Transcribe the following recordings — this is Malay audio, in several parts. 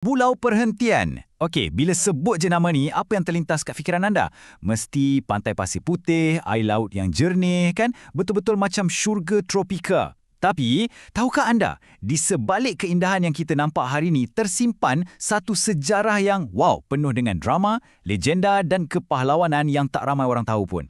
Pulau Perhentian. Okey, bila sebut je nama ni, apa yang terlintas kat fikiran anda? Mesti pantai pasir putih, air laut yang jernih kan? Betul-betul macam syurga tropika. Tapi, tahukah anda, di sebalik keindahan yang kita nampak hari ini tersimpan satu sejarah yang penuh dengan drama, legenda dan kepahlawanan yang tak ramai orang tahu pun.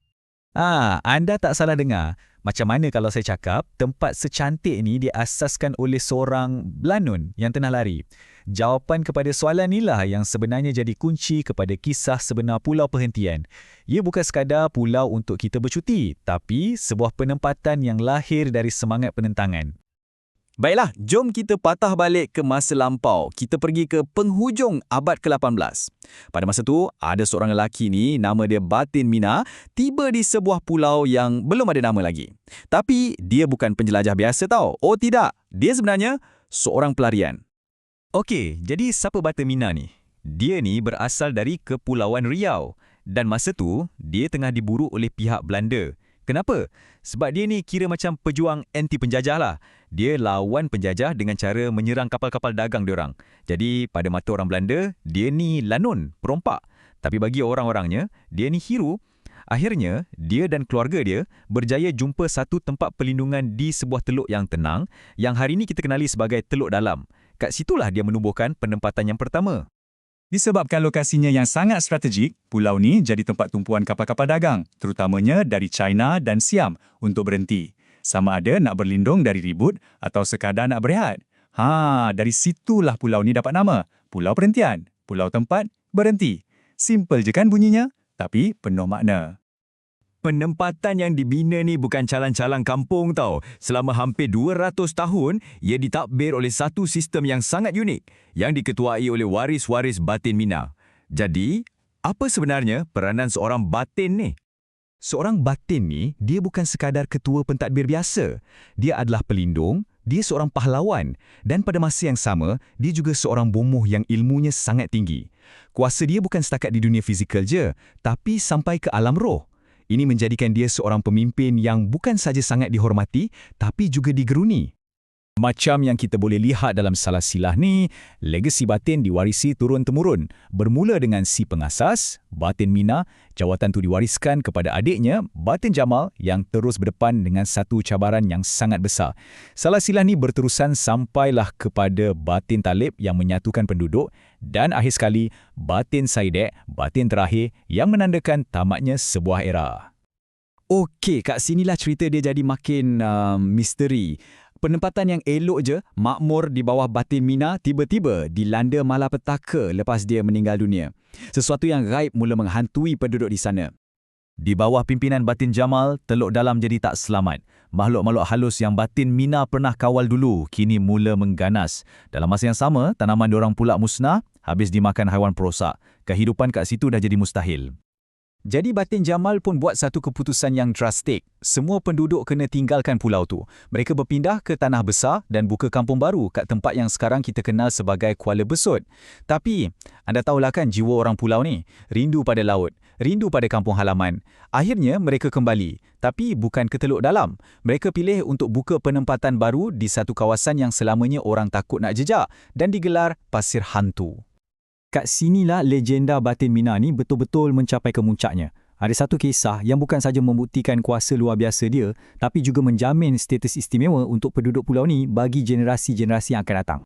Anda tak salah dengar. Macam mana kalau saya cakap, tempat secantik ini diasaskan oleh seorang Belanun yang tengah lari. Jawapan kepada soalan inilah yang sebenarnya jadi kunci kepada kisah sebenar Pulau Perhentian. Ia bukan sekadar pulau untuk kita bercuti, tapi sebuah penempatan yang lahir dari semangat penentangan. Baiklah, jom kita patah balik ke masa lampau. Kita pergi ke penghujung abad ke-18. Pada masa tu, ada seorang lelaki ni, nama dia Batin Mina, tiba di sebuah pulau yang belum ada nama lagi. Tapi, dia bukan penjelajah biasa tau. Oh tidak, dia sebenarnya seorang pelarian. Okey, jadi siapa Batin Mina ni? Dia ni berasal dari Kepulauan Riau. Dan masa tu, dia tengah diburu oleh pihak Belanda. Kenapa? Sebab dia ni kira macam pejuang anti penjajah lah. Dia lawan penjajah dengan cara menyerang kapal-kapal dagang diorang. Jadi pada mata orang Belanda, dia ni lanun, perompak. Tapi bagi orang-orangnya, dia ni hero. Akhirnya, dia dan keluarga dia berjaya jumpa satu tempat perlindungan di sebuah teluk yang tenang yang hari ini kita kenali sebagai Teluk Dalam. Kat situlah dia menubuhkan penempatan yang pertama. Disebabkan lokasinya yang sangat strategik, pulau ni jadi tempat tumpuan kapal-kapal dagang, terutamanya dari China dan Siam untuk berhenti. Sama ada nak berlindung dari ribut atau sekadar nak berehat. Dari situlah pulau ni dapat nama. Pulau Perhentian, pulau tempat berhenti. Simple je kan bunyinya, tapi penuh makna. Penempatan yang dibina ni bukan calang-calang kampung tau. Selama hampir 200 tahun, ia ditadbir oleh satu sistem yang sangat unik yang diketuai oleh waris-waris Batin Mina. Jadi, apa sebenarnya peranan seorang Batin ni? Seorang Batin ni, dia bukan sekadar ketua pentadbir biasa. Dia adalah pelindung, dia seorang pahlawan dan pada masa yang sama, dia juga seorang bomoh yang ilmunya sangat tinggi. Kuasa dia bukan setakat di dunia fizikal je, tapi sampai ke alam roh. Ini menjadikan dia seorang pemimpin yang bukan saja sangat dihormati, tapi juga digeruni. Macam yang kita boleh lihat dalam silsilah ni, legasi Batin diwarisi turun-temurun. Bermula dengan si pengasas, Batin Mina, jawatan itu diwariskan kepada adiknya, Batin Jamal, yang terus berdepan dengan satu cabaran yang sangat besar. Silsilah ni berterusan sampailah kepada Batin Talib yang menyatukan penduduk, dan akhir sekali, Batin Saidek, Batin terakhir yang menandakan tamatnya sebuah era. Okey, kat sinilah cerita dia jadi makin misteri. Penempatan yang elok je, makmur di bawah Batin Mina tiba-tiba dilanda malapetaka lepas dia meninggal dunia. Sesuatu yang gaib mula menghantui penduduk di sana. Di bawah pimpinan Batin Jamal, Teluk Dalam jadi tak selamat. Makhluk-makhluk halus yang Batin Mina pernah kawal dulu, kini mula mengganas. Dalam masa yang sama, tanaman diorang pula musnah, habis dimakan haiwan perosak. Kehidupan kat situ dah jadi mustahil. Jadi Batin Jamal pun buat satu keputusan yang drastik. Semua penduduk kena tinggalkan pulau tu. Mereka berpindah ke tanah besar dan buka kampung baru kat tempat yang sekarang kita kenal sebagai Kuala Besut. Tapi, anda tahulah kan jiwa orang pulau ni? Rindu pada laut, rindu pada kampung halaman. Akhirnya mereka kembali, tapi bukan ke Teluk Dalam. Mereka pilih untuk buka penempatan baru di satu kawasan yang selamanya orang takut nak jejak dan digelar Pasir Hantu. Kat sinilah legenda Batin Mina ni betul-betul mencapai kemuncaknya. Ada satu kisah yang bukan saja membuktikan kuasa luar biasa dia, tapi juga menjamin status istimewa untuk penduduk pulau ni bagi generasi-generasi yang akan datang.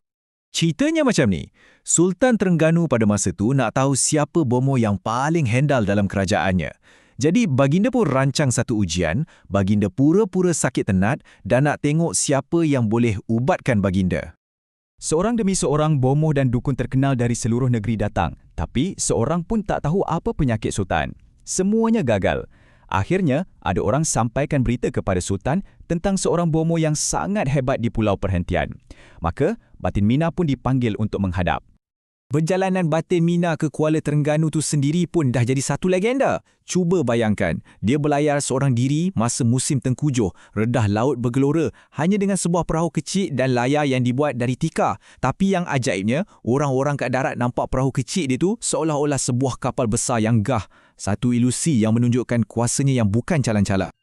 Ceritanya macam ni, Sultan Terengganu pada masa tu nak tahu siapa bomoh yang paling handal dalam kerajaannya. Jadi baginda pun rancang satu ujian, baginda pura-pura sakit tenat dan nak tengok siapa yang boleh ubatkan baginda. Seorang demi seorang bomoh dan dukun terkenal dari seluruh negeri datang, tapi seorang pun tak tahu apa penyakit Sultan. Semuanya gagal. Akhirnya, ada orang sampaikan berita kepada Sultan tentang seorang bomoh yang sangat hebat di Pulau Perhentian. Maka, Batin Mina pun dipanggil untuk menghadap. Perjalanan Batin Mina ke Kuala Terengganu tu sendiri pun dah jadi satu legenda. Cuba bayangkan, dia berlayar seorang diri masa musim tengkujuh, redah laut bergelora hanya dengan sebuah perahu kecil dan layar yang dibuat dari tikar. Tapi yang ajaibnya, orang-orang kat darat nampak perahu kecil dia tu seolah-olah sebuah kapal besar yang gah. Satu ilusi yang menunjukkan kuasanya yang bukan calang-calang.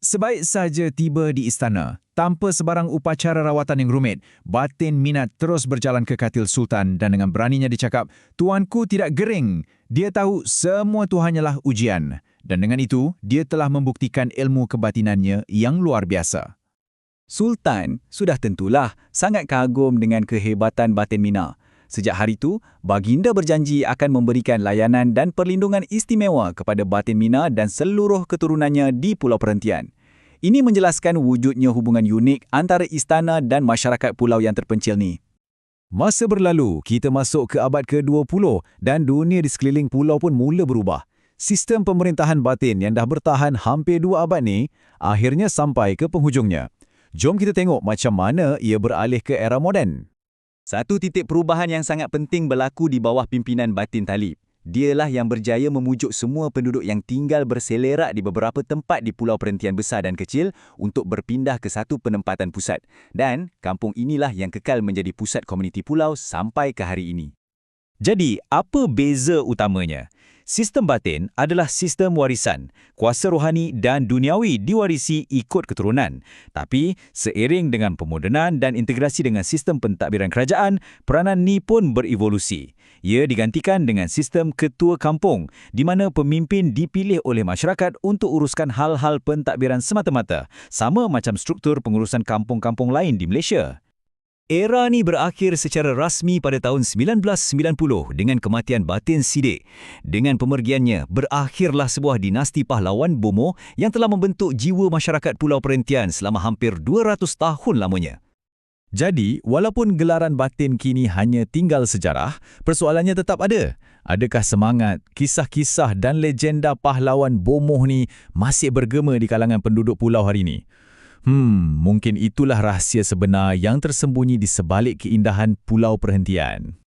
Sebaik saja tiba di istana, tanpa sebarang upacara rawatan yang rumit, batin Mina terus berjalan ke katil Sultan dan dengan beraninya dicakap, "Tuanku tidak gering." Dia tahu semua itu hanyalah ujian. Dan dengan itu, dia telah membuktikan ilmu kebatinannya yang luar biasa. Sultan sudah tentulah sangat kagum dengan kehebatan batin Mina. Sejak hari itu, baginda berjanji akan memberikan layanan dan perlindungan istimewa kepada batin Mina dan seluruh keturunannya di Pulau Perhentian. Ini menjelaskan wujudnya hubungan unik antara istana dan masyarakat pulau yang terpencil ni. Masa berlalu, kita masuk ke abad ke-20 dan dunia di sekeliling pulau pun mula berubah. Sistem pemerintahan batin yang dah bertahan hampir 2 abad ni akhirnya sampai ke penghujungnya. Jom kita tengok macam mana ia beralih ke era moden. Satu titik perubahan yang sangat penting berlaku di bawah pimpinan Batin Talib. Dialah yang berjaya memujuk semua penduduk yang tinggal berselerak di beberapa tempat di Pulau Perhentian besar dan kecil untuk berpindah ke satu penempatan pusat. Dan kampung inilah yang kekal menjadi pusat komuniti pulau sampai ke hari ini. Jadi, apa beza utamanya? Sistem batin adalah sistem warisan. Kuasa rohani dan duniawi diwarisi ikut keturunan. Tapi, seiring dengan pemodenan dan integrasi dengan sistem pentadbiran kerajaan, peranan ni pun berevolusi. Ia digantikan dengan sistem ketua kampung, di mana pemimpin dipilih oleh masyarakat untuk uruskan hal-hal pentadbiran semata-mata, sama macam struktur pengurusan kampung-kampung lain di Malaysia. Era ni berakhir secara rasmi pada tahun 1990 dengan kematian Batin Siddiq. Dengan pemergiannya, berakhirlah sebuah dinasti pahlawan Bomoh yang telah membentuk jiwa masyarakat Pulau Perhentian selama hampir 200 tahun lamanya. Jadi, walaupun gelaran batin kini hanya tinggal sejarah, persoalannya tetap ada. Adakah semangat, kisah-kisah dan legenda pahlawan Bomoh ni masih bergema di kalangan penduduk pulau hari ini? Mungkin itulah rahsia sebenar yang tersembunyi di sebalik keindahan Pulau Perhentian.